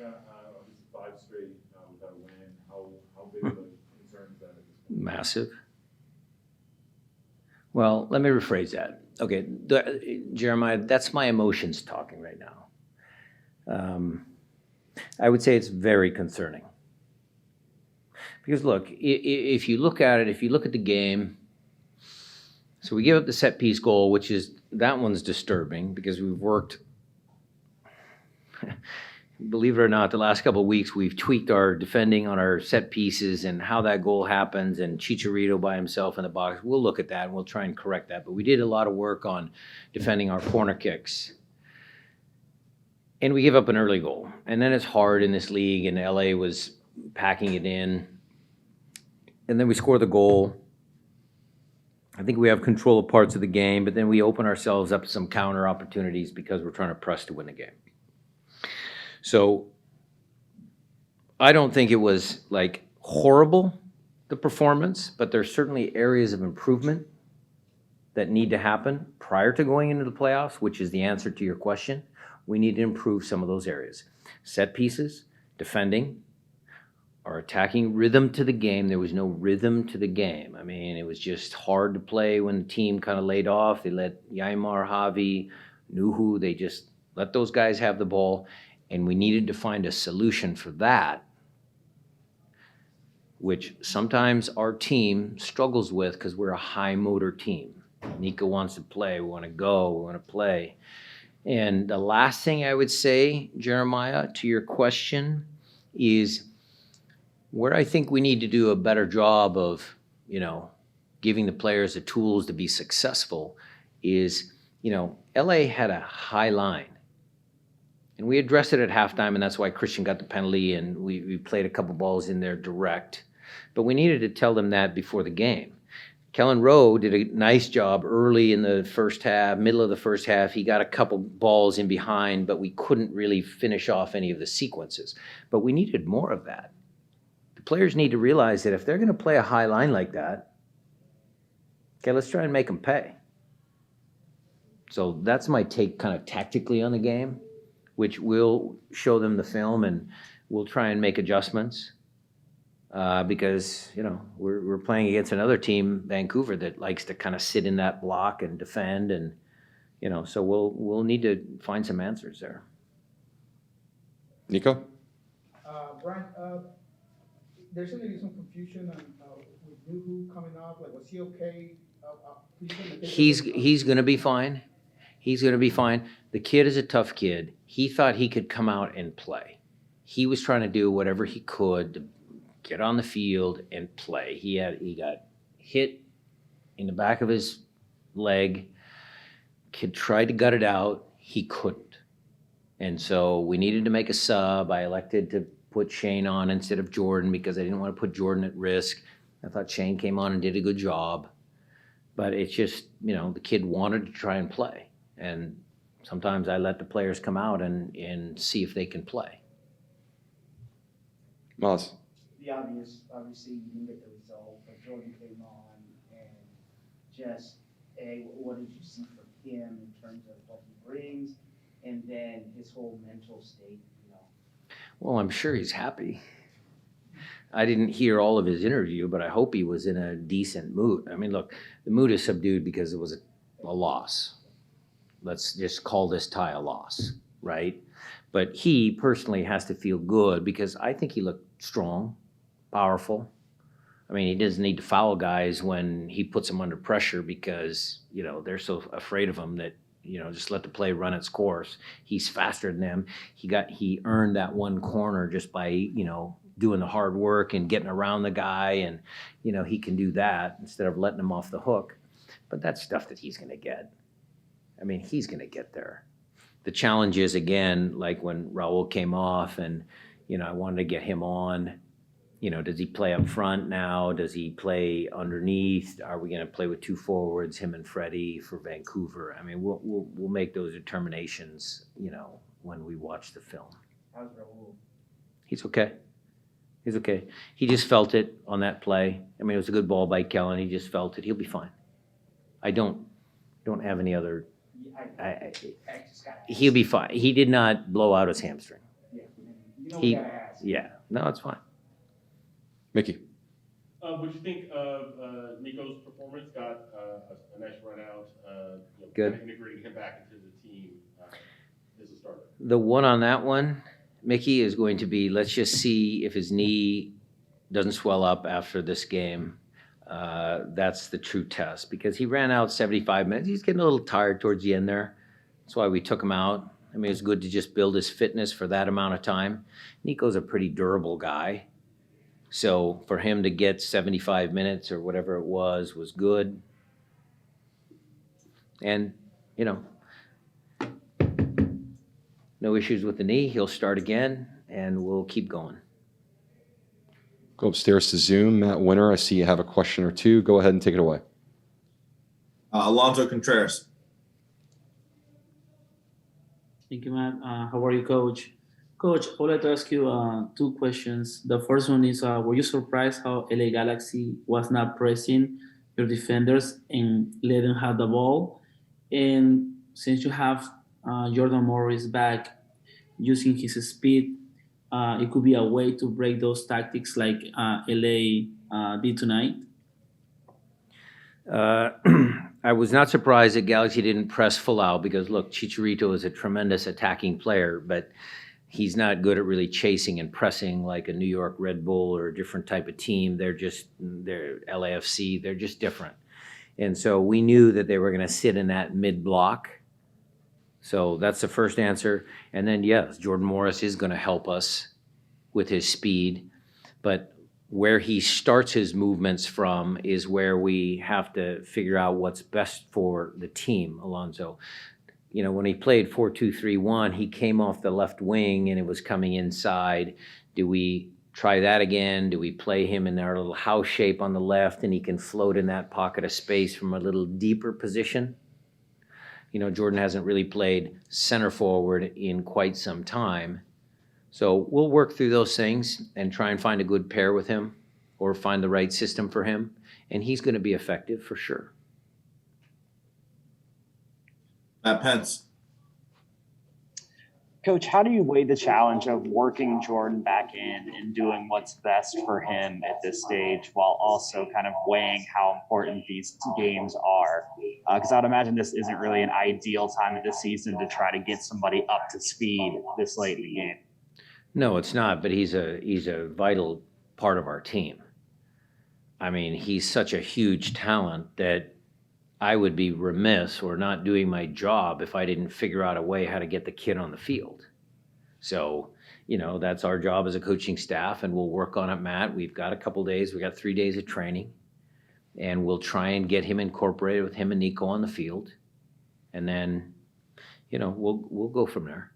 obviously 5 straight without a win. How big of a concern is that at this point? Massive. Well, let me rephrase that. Okay, Jeremiah, that's my emotions talking right now. I would say it's very concerning. Because look, if you look at it, if you look at the game, so we give up the set piece goal, which is, that one's disturbing because we've worked, believe it or not, the last couple of weeks we've tweaked our defending on our set pieces and how that goal happens, and Chicharito by himself in the box. We'll look at that and we'll try and correct that. But we did a lot of work on defending our corner kicks. And we give up an early goal. And then it's hard in this league, and LA was packing it in. And then we score the goal. I think we have control of parts of the game, but then we open ourselves up to some counter opportunities because we're trying to press to win the game. So I don't think it was like horrible, the performance, but there's certainly areas of improvement that need to happen prior to going into the playoffs, which is the answer to your question. We need to improve some of those areas. Set pieces, defending, our attacking rhythm to the game. There was no rhythm to the game. I mean, it was just hard to play when the team kind of laid off. They let Yaimar, Javi, Nuhu, they just let those guys have the ball, and we needed to find a solution for that, which sometimes our team struggles with because we're a high motor team. Nico wants to play, we want to go, we want to play. And the last thing I would say, Jeremiah, to your question is where I think we need to do a better job of, giving the players the tools to be successful is, LA had a high line. And we addressed it at halftime, and that's why Christian got the penalty, and we played a couple balls in there direct. But we needed to tell them that before the game. Kellen Rowe did a nice job early in the first half, middle of the first half. He got a couple balls in behind, but we couldn't really finish off any of the sequences. But we needed more of that. The players need to realize that if they're going to play a high line like that, okay, let's try and make them pay. So that's my take kind of tactically on the game, which we'll show them the film and we'll try and make adjustments. Because, we're playing against another team, Vancouver, that likes to kind of sit in that block and defend, and, so we'll need to find some answers there. Nico? Brian, there seems to be some confusion on with Nuhu coming off. Like, was he okay? He's going to be fine. He's going to be fine. The kid is a tough kid. He thought he could come out and play. He was trying to do whatever he could to get on the field and play. He got hit in the back of his leg. Kid tried to gut it out. He couldn't. And so we needed to make a sub. I elected to put Shane on instead of Jordan because I didn't want to put Jordan at risk. I thought Shane came on and did a good job. But it's just, the kid wanted to try and play. And sometimes I let the players come out and see if they can play. Miles? Obviously, you didn't get the result, but Jordan came on, and just, what did you see from him in terms of what he brings, and then his whole mental state, Well, I'm sure he's happy. I didn't hear all of his interview, but I hope he was in a decent mood. I mean, look, the mood is subdued because it was a loss. Let's just call this tie a loss, right? But he personally has to feel good because I think he looked strong, powerful. I mean, he doesn't need to foul guys when he puts them under pressure because, they're so afraid of him that, just let the play run its course. He's faster than them. He earned that one corner just by, doing the hard work and getting around the guy, and, he can do that instead of letting him off the hook. But that's stuff that he's going to get. I mean, he's going to get there. The challenge is, again, like when Raul came off and, I wanted to get him on. Does he play up front now? Does he play underneath? Are we going to play with two forwards, him and Freddie for Vancouver? I mean, we'll make those determinations, when we watch the film. how's Raul? He's okay. He's okay. He just felt it on that play. I mean, it was a good ball by Kellen. He just felt it. He'll be fine. I don't have any other. I just got He'll be fine. He did not blow out his hamstring. Yeah, You know we He- gotta ask. Yeah, no, it's fine. Mickey. What'd you think of Nico's performance? Got a nice run out, Good. kind of integrating him back into the team as a starter. The one on that one, Mickey, is going to be, let's just see if his knee doesn't swell up after this game. That's the true test, because he ran out 75 minutes. He's getting a little tired towards the end there. That's why we took him out. I mean, it's good to just build his fitness for that amount of time. Nico's a pretty durable guy. So for him to get 75 minutes or whatever it was good. And, no issues with the knee. He'll start again, and we'll keep going. Go upstairs to Zoom. Matt Winter, I see you have a question or two. Go ahead and take it away. Alonso Contreras. Thank you, Matt. How are you, Coach? Coach, I would like to ask you two questions. The first one is, were you surprised how LA Galaxy was not pressing your defenders and let them have the ball? And since you have Jordan Morris back using his speed, it could be a way to break those tactics like LA did tonight. I was not surprised that Galaxy didn't press full out because, look, Chicharito is a tremendous attacking player, but he's not good at really chasing and pressing like a New York Red Bull or a different type of team. They're LAFC. They're just different. And so we knew that they were going to sit in that mid-block. So that's the first answer. And then, yes, Jordan Morris is going to help us with his speed. But where he starts his movements from is where we have to figure out what's best for the team, Alonso. When he played 4-2-3-1, he came off the left wing and it was coming inside. Do we try that again? Do we play him in our little house shape on the left and he can float in that pocket of space from a little deeper position? Jordan hasn't really played center forward in quite some time. So we'll work through those things and try and find a good pair with him or find the right system for him. And he's going to be effective for sure. Matt Pence. Coach, how do you weigh the challenge of working Jordan back in and doing what's best for him at this stage while also kind of weighing how important these games are? Because I'd imagine this isn't really an ideal time of the season to try to get somebody up to speed this late in the game. No, it's not, but he's a vital part of our team. I mean, he's such a huge talent that I would be remiss or not doing my job if I didn't figure out a way how to get the kid on the field. So, that's our job as a coaching staff, and we'll work on it, Matt. We've got a couple days. We've got 3 days of training, and we'll try and get him incorporated with him and Nico on the field. And then, we'll go from there.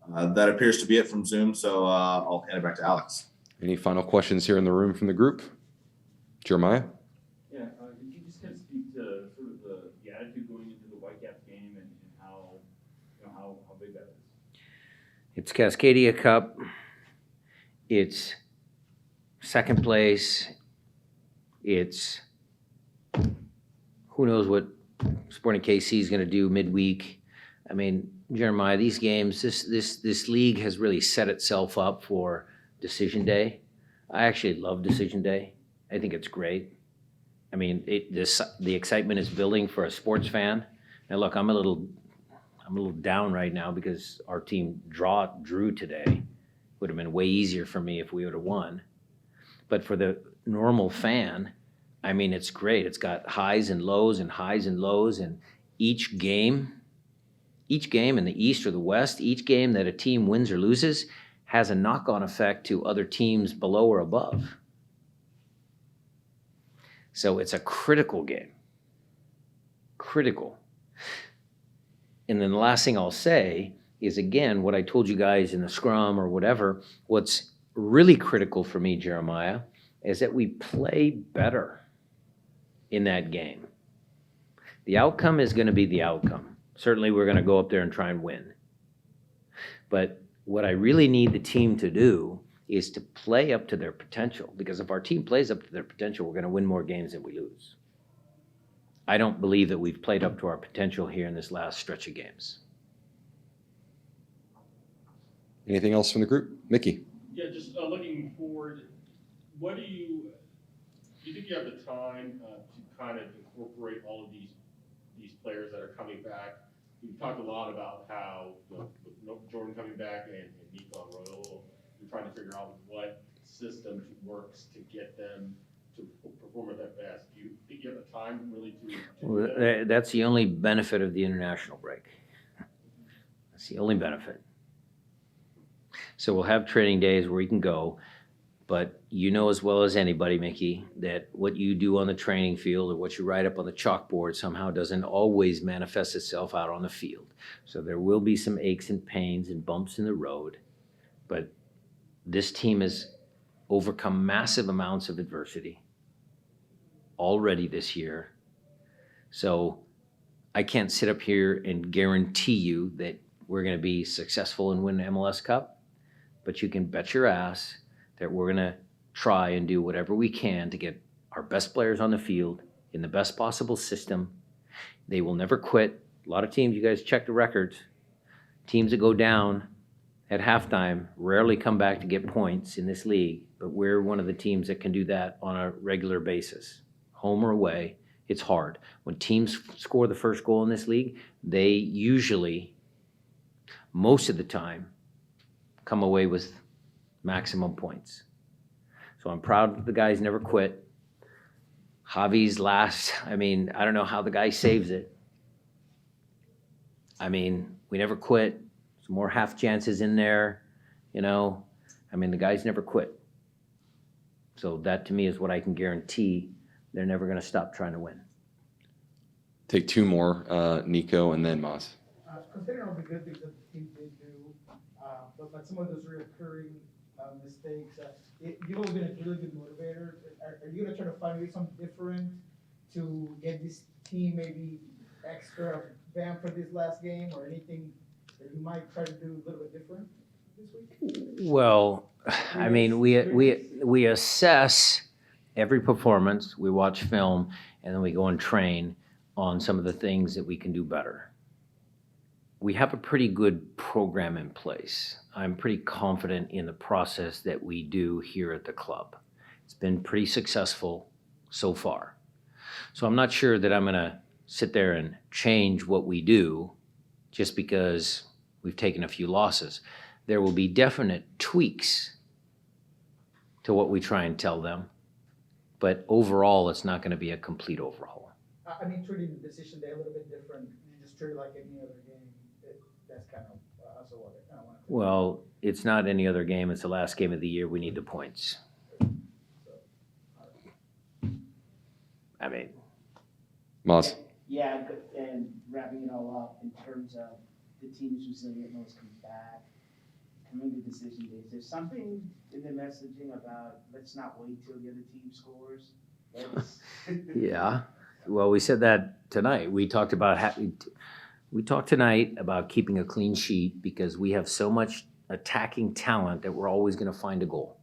That appears to be it from Zoom, so I'll hand it back to Alex. Any final questions here in the room from the group? Jeremiah? Yeah, could you just kind of speak to sort of the attitude going into the Whitecaps game and how big that is? It's Cascadia Cup. It's second place. It's who knows what Sporting KC is going to do midweek. I mean, Jeremiah, these games, this league has really set itself up for Decision Day. I actually love Decision Day. I think it's great. I mean, the excitement is building for a sports fan. Now, look, I'm a little down right now because our team drew today. Would have been way easier for me if we would have won. But for the normal fan, I mean, it's great. It's got highs and lows and highs and lows, and each game in the East or the West, each game that a team wins or loses has a knock-on effect to other teams below or above. So it's a critical game. Critical. And then the last thing I'll say is, again, what I told you guys in the scrum or whatever, what's really critical for me, Jeremiah, is that we play better in that game. The outcome is going to be the outcome. Certainly we're going to go up there and try and win. But what I really need the team to do is to play up to their potential, because if our team plays up to their potential, we're going to win more games than we lose. I don't believe that we've played up to our potential here in this last stretch of games. Anything else from the group? Mickey? Yeah, just looking forward, what do you think you have the time to kind of incorporate all of these players that are coming back? We've talked a lot about how, with Jordan coming back and Nico and Royal, you're trying to figure out what system works to get them to perform at their best. Do you think you have the time really to Well, do that? that's the only benefit of the international break. That's the only benefit. So we'll have training days where you can go, but you know as well as anybody, Mickey, that what you do on the training field or what you write up on the chalkboard somehow doesn't always manifest itself out on the field. So there will be some aches and pains and bumps in the road, but this team has overcome massive amounts of adversity already this year. So I can't sit up here and guarantee you that we're going to be successful and win the MLS Cup, but you can bet your ass that we're going to try and do whatever we can to get our best players on the field in the best possible system. They will never quit. A lot of teams, you guys check the records, teams that go down at halftime rarely come back to get points in this league, but we're one of the teams that can do that on a regular basis. Home or away, it's hard. When teams score the first goal in this league, they usually, most of the time, come away with maximum points. So I'm proud that the guys never quit. Javi's last, I don't know how the guy saves it. We never quit. Some more half chances in there, the guys never quit. So that to me is what I can guarantee. They're never going to stop trying to win. Take two more, Nico and then Maz. Considering all the good things that the team did do, but some of those recurring mistakes, you've always been a really good motivator. Are you going to try to find maybe something different to get this team maybe extra bam for this last game, or anything that you might try to do a little bit different this week? Well, we assess every performance, we watch film, and then we go and train on some of the things that we can do better. We have a pretty good program in place. I'm pretty confident in the process that we do here at the club. It's been pretty successful so far. So I'm not sure that I'm going to sit there and change what we do just because we've taken a few losses. There will be definite tweaks to what we try and tell them, but overall, it's not going to be a complete overhaul. Treating the decision day a little bit different. You just treat it like any other game. That's kind of also what I kind of want to. Well, it's not any other game. It's the last game of the year. We need the points. Maz. Yeah, and wrapping it all up in terms of the team's resilient when it comes back, coming to decision days, there's something in the messaging about let's not wait till the other team scores. Yeah. Well, we said that tonight. We talked tonight about keeping a clean sheet because we have so much attacking talent that we're always going to find a goal.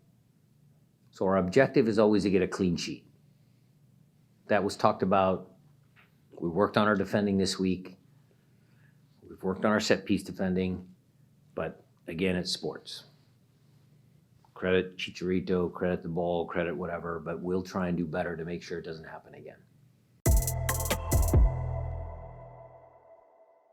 So our objective is always to get a clean sheet. That was talked about. We worked on our defending this week. We've worked on our set piece defending, but again, it's sports. Credit Chicharito, credit the ball, credit whatever, but we'll try and do better to make sure it doesn't happen again.